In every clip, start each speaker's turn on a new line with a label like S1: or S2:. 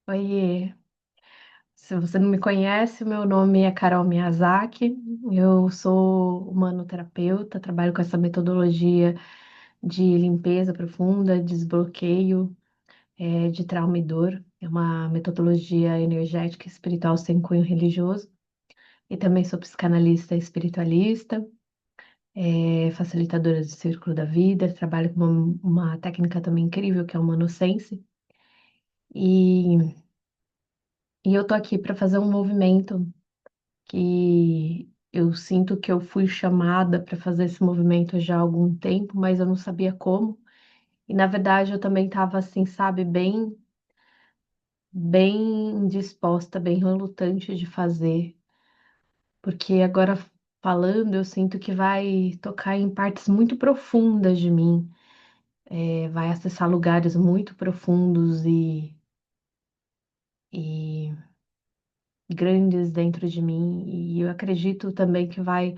S1: Oiê, se você não me conhece, meu nome é Carol Miyazaki, eu sou humanoterapeuta, trabalho com essa metodologia de limpeza profunda, desbloqueio, de trauma e dor. É uma metodologia energética e espiritual sem cunho religioso. E também sou psicanalista e espiritualista, facilitadora do Círculo da Vida, trabalho com uma técnica também incrível que é o Manosense. E, e eu tô aqui para fazer um movimento que eu sinto que eu fui chamada para fazer esse movimento já há algum tempo, mas eu não sabia como. E na verdade eu também estava assim, sabe, bem disposta, bem relutante de fazer, porque agora falando eu sinto que vai tocar em partes muito profundas de mim, vai acessar lugares muito profundos e grandes dentro de mim, e eu acredito também que vai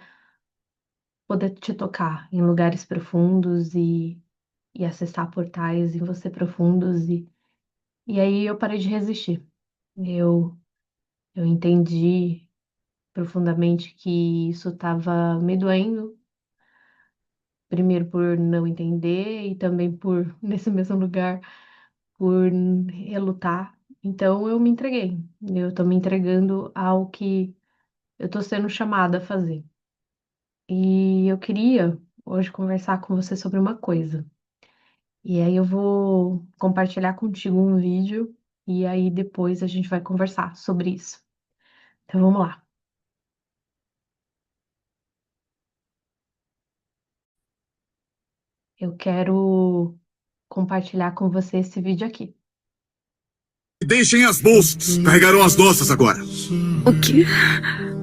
S1: poder te tocar em lugares profundos e acessar portais em você profundos e aí eu parei de resistir. Eu eu entendi profundamente que isso estava me doendo, primeiro por não entender e também por nesse mesmo lugar por relutar. Então eu me entreguei. Eu tô me entregando ao que eu tô sendo chamada a fazer. E eu queria hoje conversar com você sobre uma coisa. E aí eu vou compartilhar contigo um vídeo e aí depois a gente vai conversar sobre isso. Então vamos lá. Eu quero compartilhar com você esse vídeo aqui.
S2: Deixem as bolsas. Carregarão as nossas agora.
S3: O quê?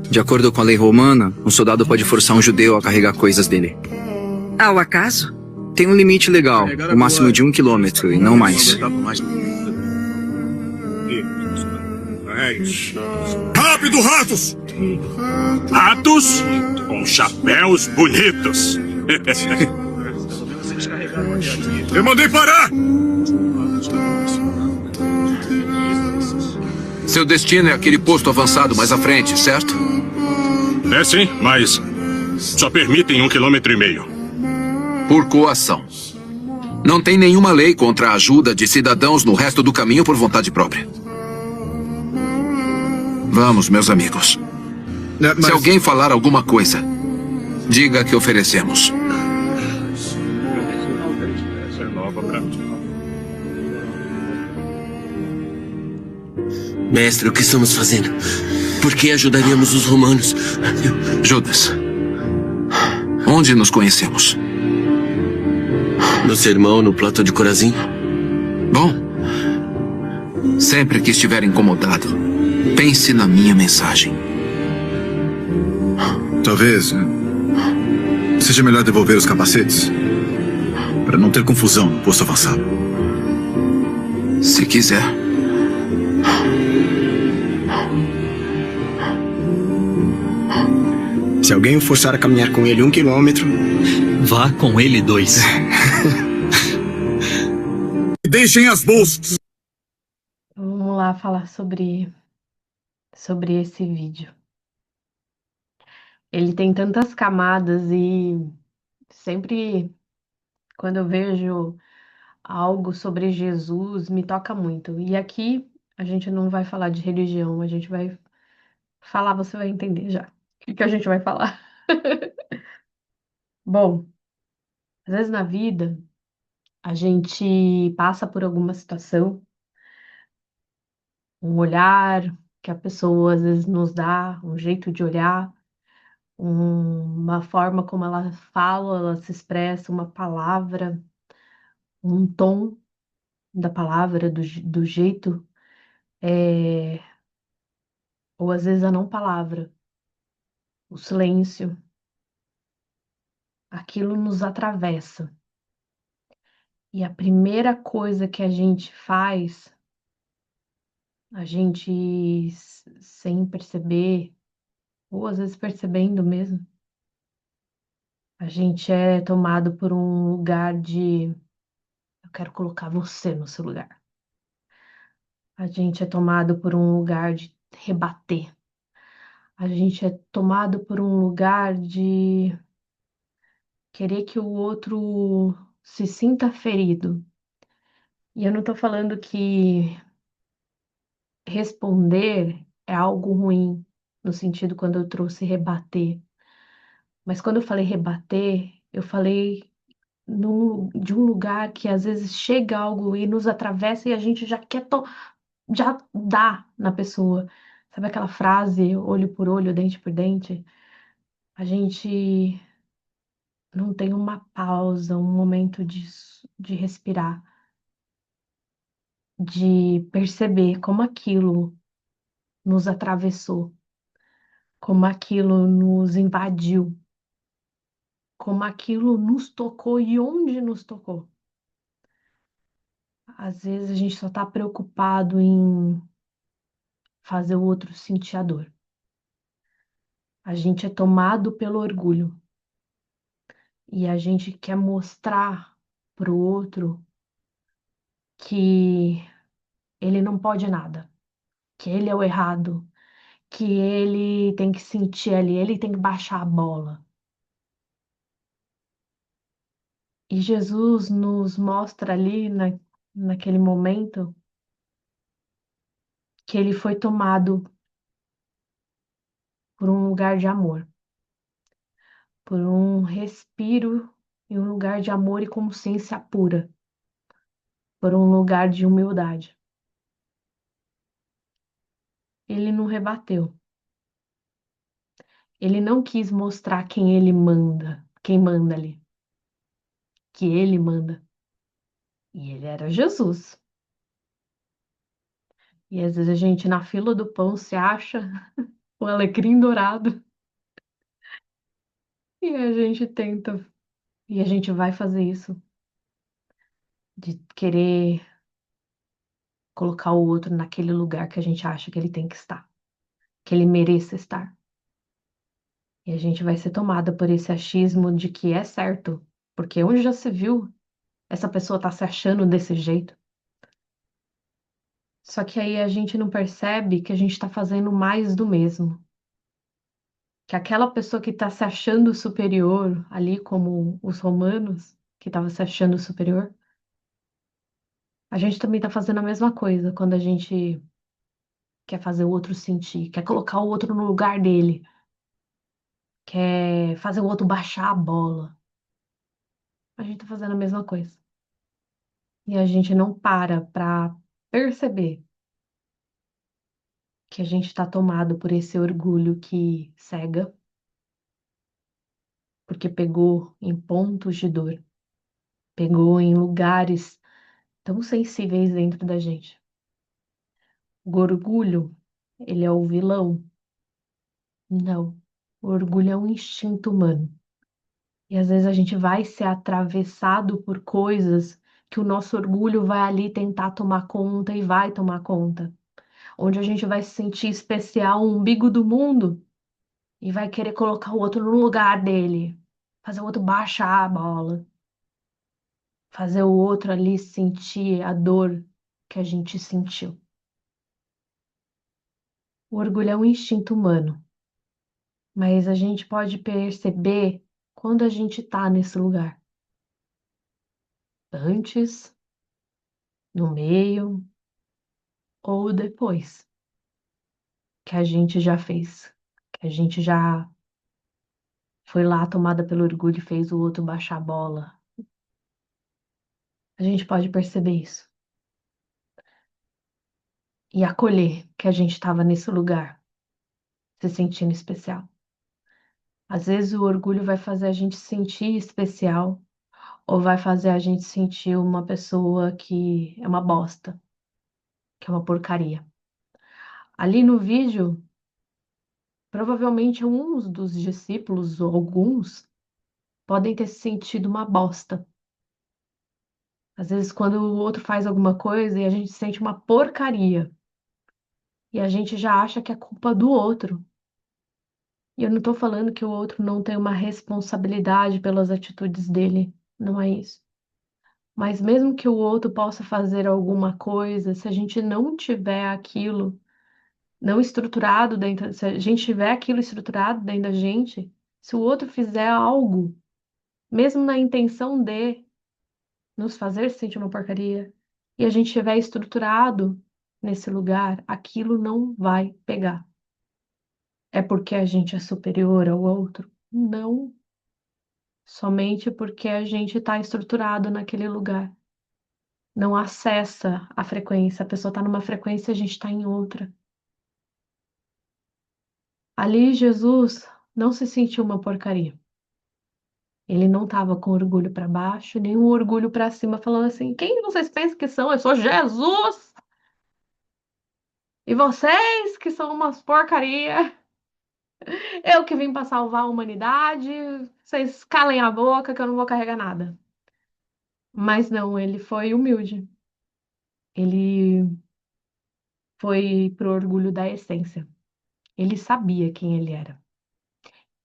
S4: De acordo com a lei romana, um soldado pode forçar um judeu a carregar coisas dele.
S3: Ao acaso?
S4: Tem um limite legal, o máximo de 1 quilômetro e não mais.
S2: É isso. Rápido, ratos!
S5: Ratos com chapéus bonitos.
S2: Eu mandei parar!
S6: Seu destino é aquele posto avançado mais à frente, certo?
S5: É sim, mas só permitem 1,5 km.
S6: Por coação. Não tem nenhuma lei contra a ajuda de cidadãos no resto do caminho por vontade própria. Vamos, meus amigos. Se alguém falar alguma coisa, diga que oferecemos.
S7: Mestre, o que estamos fazendo? Por que ajudaríamos os romanos?
S6: Judas, onde nos conhecemos?
S7: No sermão, no platô de Corazim?
S6: Bom, sempre que estiver incomodado, pense na minha mensagem.
S2: Talvez seja melhor devolver os capacetes para não ter confusão no posto avançado.
S6: Se quiser.
S8: Se alguém o forçar a caminhar com ele 1 quilômetro,
S9: vá com ele 2.
S2: Deixem as bolsas.
S1: Vamos lá falar sobre esse vídeo. Ele tem tantas camadas e sempre quando eu vejo algo sobre Jesus me toca muito. E aqui a gente não vai falar de religião, a gente vai falar, você vai entender já. O que a gente vai falar? Bom, às vezes na vida a gente passa por alguma situação, um olhar que a pessoa às vezes nos dá, um jeito de olhar, uma forma como ela fala, ela se expressa, uma palavra, um tom da palavra, do jeito, é, ou às vezes a não palavra, o silêncio, aquilo nos atravessa. E a primeira coisa que a gente faz, a gente sem perceber, ou às vezes percebendo mesmo, a gente é tomado por um lugar de eu quero colocar você no seu lugar. A gente é tomado por um lugar de rebater. A gente é tomado por um lugar de querer que o outro se sinta ferido. E eu não tô falando que responder é algo ruim, no sentido quando eu trouxe rebater. Mas quando eu falei rebater, eu falei de um lugar que às vezes chega algo e nos atravessa e a gente já quer já dá na pessoa. Sabe aquela frase, olho por olho, dente por dente? A gente não tem uma pausa, um momento de respirar, de perceber como aquilo nos atravessou, como aquilo nos invadiu, como aquilo nos tocou e onde nos tocou. Às vezes a gente só está preocupado em fazer o outro sentir a dor. A gente é tomado pelo orgulho e a gente quer mostrar para o outro que ele não pode nada, que ele é o errado, que ele tem que sentir ali, ele tem que baixar a bola. E Jesus nos mostra ali naquele momento que ele foi tomado por um lugar de amor, por um respiro e um lugar de amor e consciência pura, por um lugar de humildade. Ele não rebateu. Ele não quis mostrar quem ele manda, quem manda ali, que ele manda. E ele era Jesus. E às vezes a gente na fila do pão se acha o alecrim dourado e a gente tenta e a gente vai fazer isso de querer colocar o outro naquele lugar que a gente acha que ele tem que estar, que ele mereça estar. E a gente vai ser tomada por esse achismo de que é certo, porque onde já se viu essa pessoa tá se achando desse jeito? Só que aí a gente não percebe que a gente está fazendo mais do mesmo. Que aquela pessoa que está se achando superior, ali como os romanos, que estavam se achando superior, a gente também está fazendo a mesma coisa quando a gente quer fazer o outro sentir, quer colocar o outro no lugar dele, quer fazer o outro baixar a bola. A gente está fazendo a mesma coisa. E a gente não para perceber que a gente está tomado por esse orgulho que cega, porque pegou em pontos de dor, pegou em lugares tão sensíveis dentro da gente. O orgulho, ele é o vilão? Não. O orgulho é um instinto humano. E às vezes a gente vai ser atravessado por coisas que o nosso orgulho vai ali tentar tomar conta e vai tomar conta. Onde a gente vai se sentir especial, o umbigo do mundo, e vai querer colocar o outro no lugar dele, fazer o outro baixar a bola, fazer o outro ali sentir a dor que a gente sentiu. O orgulho é um instinto humano, mas a gente pode perceber quando a gente está nesse lugar. Antes, no meio ou depois que a gente já fez, que a gente já foi lá tomada pelo orgulho e fez o outro baixar a bola. A gente pode perceber isso e acolher que a gente estava nesse lugar, se sentindo especial. Às vezes o orgulho vai fazer a gente se sentir especial ou vai fazer a gente sentir uma pessoa que é uma bosta, que é uma porcaria. Ali no vídeo, provavelmente alguns dos discípulos, ou alguns, podem ter se sentido uma bosta. Às vezes, quando o outro faz alguma coisa e a gente sente uma porcaria, e a gente já acha que é culpa do outro. E eu não tô falando que o outro não tem uma responsabilidade pelas atitudes dele, não é isso. Mas mesmo que o outro possa fazer alguma coisa, se a gente não tiver aquilo não estruturado dentro, se a gente tiver aquilo estruturado dentro da gente, se o outro fizer algo, mesmo na intenção de nos fazer sentir uma porcaria, e a gente estiver estruturado nesse lugar, aquilo não vai pegar. É porque a gente é superior ao outro? Não. Somente porque a gente está estruturado naquele lugar. Não acessa a frequência. A pessoa está numa frequência e a gente está em outra. Ali, Jesus não se sentiu uma porcaria. Ele não estava com orgulho para baixo, nem um orgulho para cima, falando assim: quem vocês pensam que são? Eu sou Jesus! E vocês que são umas porcaria! Eu que vim para salvar a humanidade, vocês calem a boca que eu não vou carregar nada. Mas não, ele foi humilde. Ele foi pro orgulho da essência. Ele sabia quem ele era.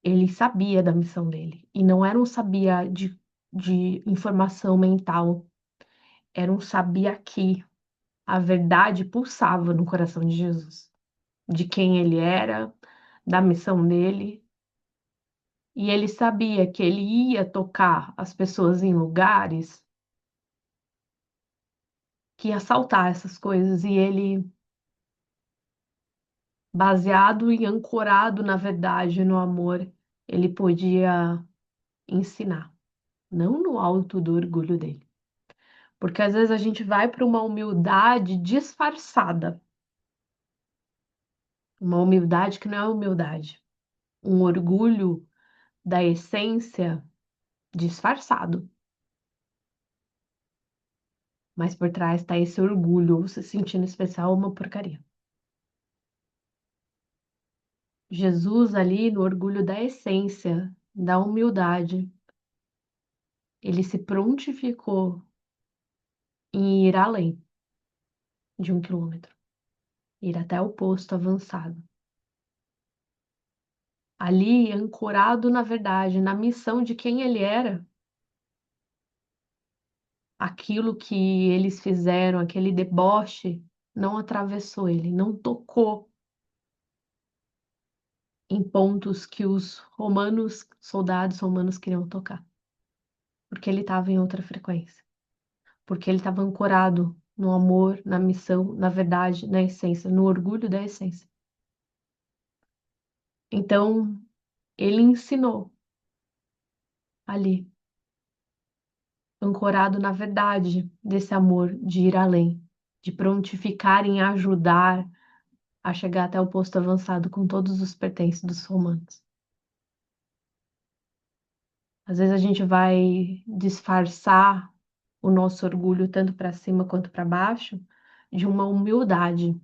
S1: Ele sabia da missão dele. E não era um sabia de informação mental. Era um sabia que a verdade pulsava no coração de Jesus. De quem ele era, da missão dele. E ele sabia que ele ia tocar as pessoas em lugares que ia saltar essas coisas. E ele, baseado e ancorado na verdade, no amor, ele podia ensinar, não no alto do orgulho dele. Porque às vezes a gente vai para uma humildade disfarçada, uma humildade que não é humildade, um orgulho da essência disfarçado. Mas por trás está esse orgulho, ou se sentindo especial, uma porcaria. Jesus ali no orgulho da essência, da humildade, ele se prontificou em ir além de 1 quilômetro, ir até o posto avançado. Ali, ancorado na verdade, na missão de quem ele era, aquilo que eles fizeram, aquele deboche, não atravessou ele, não tocou em pontos que os romanos, soldados romanos queriam tocar, porque ele estava em outra frequência, porque ele estava ancorado no amor, na missão, na verdade, na essência, no orgulho da essência. Então, ele ensinou ali, ancorado na verdade desse amor de ir além, de prontificar em ajudar a chegar até o posto avançado com todos os pertences dos romanos. Às vezes a gente vai disfarçar o nosso orgulho tanto para cima quanto para baixo de uma humildade,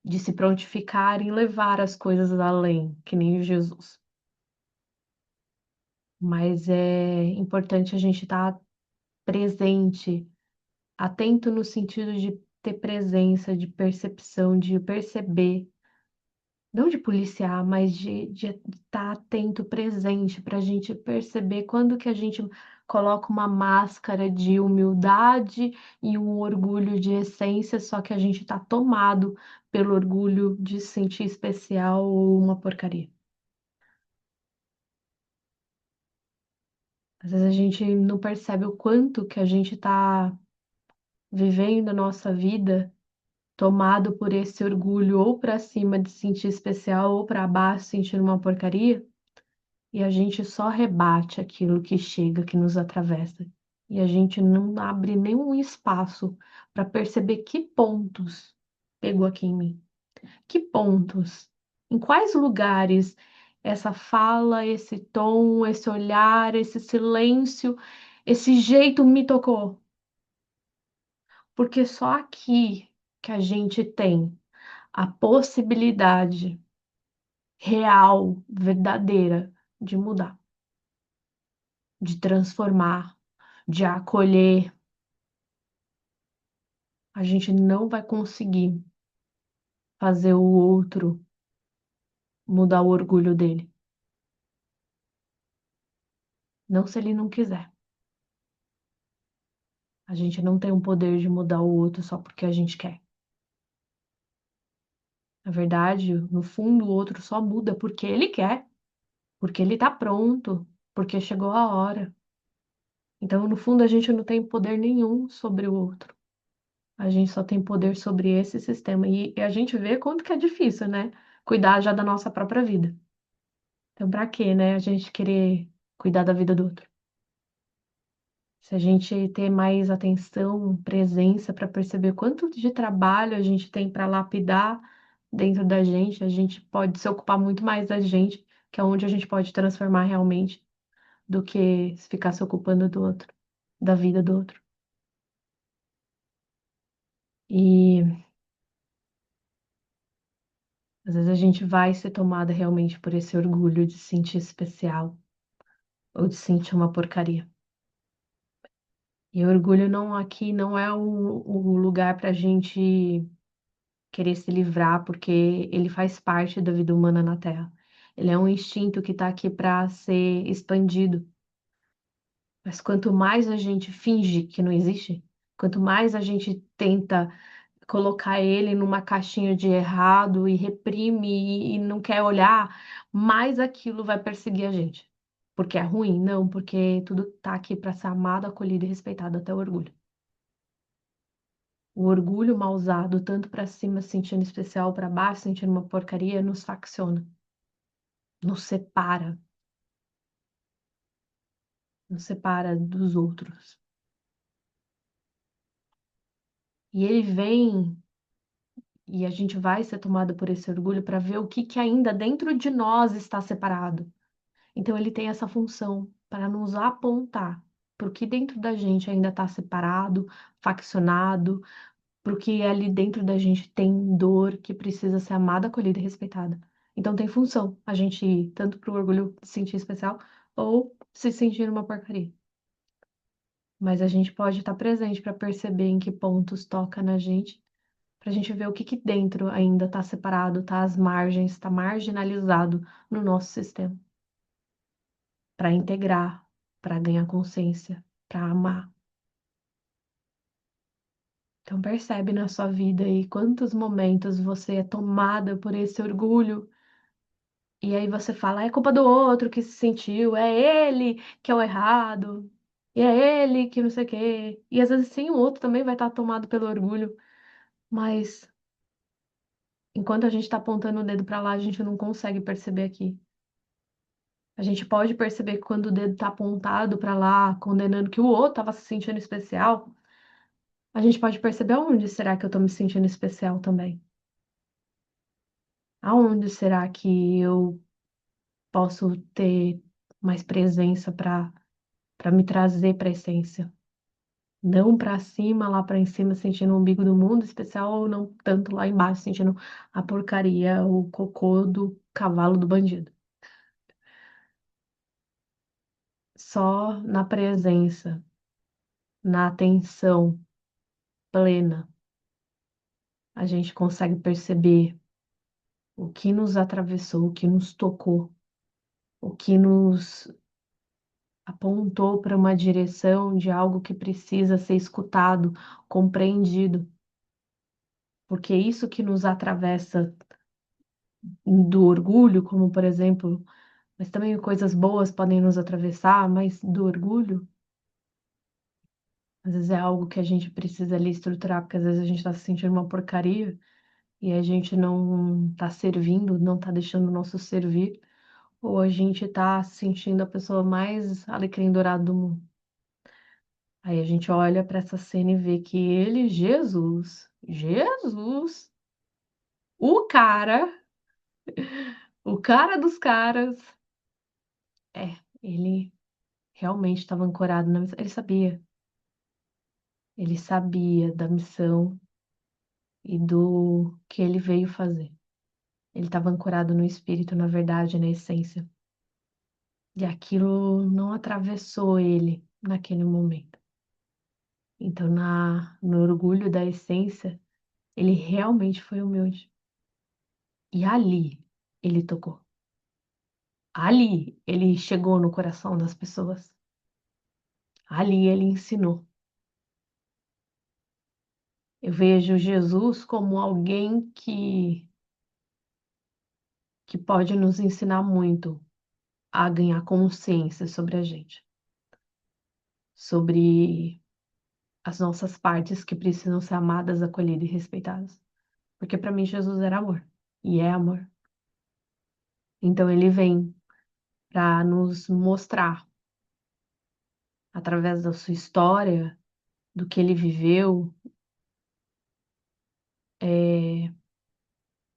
S1: de se prontificar em levar as coisas além, que nem Jesus. Mas é importante a gente estar presente, atento no sentido de ter presença, de percepção, de perceber, não de policiar, mas de estar atento, presente, para a gente perceber quando que a gente coloca uma máscara de humildade e um orgulho de essência, só que a gente está tomado pelo orgulho de se sentir especial ou uma porcaria. Às vezes a gente não percebe o quanto que a gente está vivendo a nossa vida tomado por esse orgulho ou para cima de se sentir especial ou para baixo sentindo uma porcaria, e a gente só rebate aquilo que chega, que nos atravessa. E a gente não abre nenhum espaço para perceber que pontos pegou aqui em mim. Que pontos? Em quais lugares essa fala, esse tom, esse olhar, esse silêncio, esse jeito me tocou? Porque só aqui que a gente tem a possibilidade real, verdadeira de mudar, de transformar, de acolher. A gente não vai conseguir fazer o outro mudar o orgulho dele. Não se ele não quiser. A gente não tem o poder de mudar o outro só porque a gente quer. Na verdade, no fundo, o outro só muda porque ele quer, porque ele tá pronto, porque chegou a hora. Então, no fundo, a gente não tem poder nenhum sobre o outro. A gente só tem poder sobre esse sistema. E a gente vê quanto que é difícil, né? Cuidar já da nossa própria vida. Então, pra quê, né? A gente querer cuidar da vida do outro. Se a gente ter mais atenção, presença para perceber quanto de trabalho a gente tem para lapidar dentro da gente, a gente pode se ocupar muito mais da gente, que é onde a gente pode transformar realmente, do que ficar se ocupando do outro, da vida do outro. E às vezes a gente vai ser tomada realmente por esse orgulho de se sentir especial ou de se sentir uma porcaria. E orgulho não aqui não é o lugar para a gente querer se livrar, porque ele faz parte da vida humana na Terra. Ele é um instinto que está aqui para ser expandido. Mas quanto mais a gente finge que não existe, quanto mais a gente tenta colocar ele numa caixinha de errado e reprime e não quer olhar, mais aquilo vai perseguir a gente. Porque é ruim? Não, porque tudo tá aqui para ser amado, acolhido e respeitado até o orgulho. O orgulho mal usado, tanto para cima, sentindo especial, para baixo, sentindo uma porcaria, nos facciona, nos separa dos outros. E ele vem e a gente vai ser tomado por esse orgulho para ver o que que ainda dentro de nós está separado. Então ele tem essa função para nos apontar para o que dentro da gente ainda está separado, faccionado, para o que ali dentro da gente tem dor que precisa ser amada, acolhida e respeitada. Então tem função a gente ir tanto para o orgulho se sentir especial ou se sentir uma porcaria. Mas a gente pode estar presente para perceber em que pontos toca na gente, para a gente ver o que que dentro ainda está separado, está às margens, está marginalizado no nosso sistema, para integrar, para ganhar consciência, para amar. Então percebe na sua vida aí quantos momentos você é tomada por esse orgulho. E aí você fala, é culpa do outro que se sentiu, é ele que é o errado, e é ele que não sei o quê. E às vezes sim, o outro também vai estar tomado pelo orgulho, mas enquanto a gente está apontando o dedo para lá, a gente não consegue perceber aqui. A gente pode perceber que quando o dedo está apontado para lá, condenando que o outro estava se sentindo especial, a gente pode perceber aonde será que eu estou me sentindo especial também? Aonde será que eu posso ter mais presença para me trazer para a essência? Não para cima, lá para em cima, sentindo o umbigo do mundo especial, ou não tanto lá embaixo, sentindo a porcaria, o cocô do cavalo do bandido. Só na presença, na atenção plena, a gente consegue perceber o que nos atravessou, o que nos tocou, o que nos apontou para uma direção de algo que precisa ser escutado, compreendido. Porque isso que nos atravessa do orgulho, como por exemplo, mas também coisas boas podem nos atravessar, mas do orgulho, às vezes é algo que a gente precisa ali estruturar, porque às vezes a gente está se sentindo uma porcaria e a gente não está servindo, não está deixando o nosso servir, ou a gente está se sentindo a pessoa mais alecrim dourado do mundo. Aí a gente olha para essa cena e vê que ele, Jesus, o cara, o cara dos caras, ele realmente estava ancorado na missão. Ele sabia da missão e do que ele veio fazer. Ele estava ancorado no espírito, na verdade, na essência. E aquilo não atravessou ele naquele momento. Então, no orgulho da essência, ele realmente foi humilde. E ali ele tocou. Ali ele chegou no coração das pessoas. Ali ele ensinou. Eu vejo Jesus como alguém que pode nos ensinar muito a ganhar consciência sobre a gente, sobre as nossas partes que precisam ser amadas, acolhidas e respeitadas. Porque para mim Jesus era amor e é amor. Então ele vem para nos mostrar, através da sua história, do que ele viveu,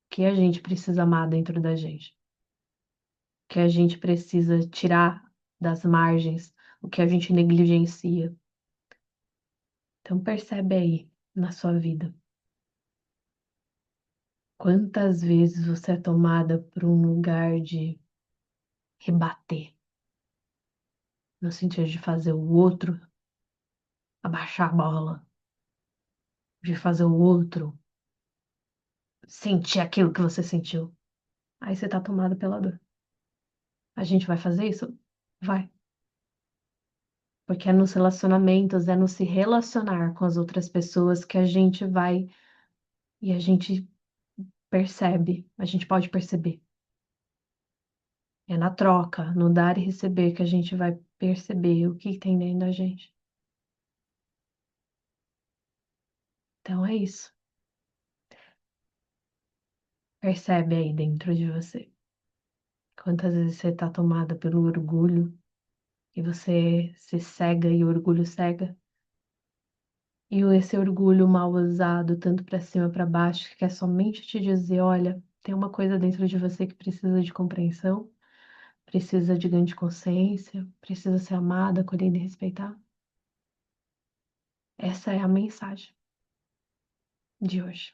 S1: que a gente precisa amar dentro da gente, que a gente precisa tirar das margens o que a gente negligencia. Então percebe aí na sua vida quantas vezes você é tomada por um lugar de rebater, no sentido de fazer o outro abaixar a bola, de fazer o outro sentir aquilo que você sentiu. Aí você tá tomada pela dor. A gente vai fazer isso? Vai. Porque é nos relacionamentos, é no se relacionar com as outras pessoas que a gente vai e a gente percebe, a gente pode perceber. É na troca, no dar e receber que a gente vai perceber o que tem dentro da gente. Então é isso. Percebe aí dentro de você. Quantas vezes você tá tomada pelo orgulho e você se cega e o orgulho cega. E esse orgulho mal usado, tanto para cima para baixo, que quer somente te dizer, olha, tem uma coisa dentro de você que precisa de compreensão, precisa de ganho de consciência, precisa ser amada, acolhida e respeitada. Essa é a mensagem de hoje.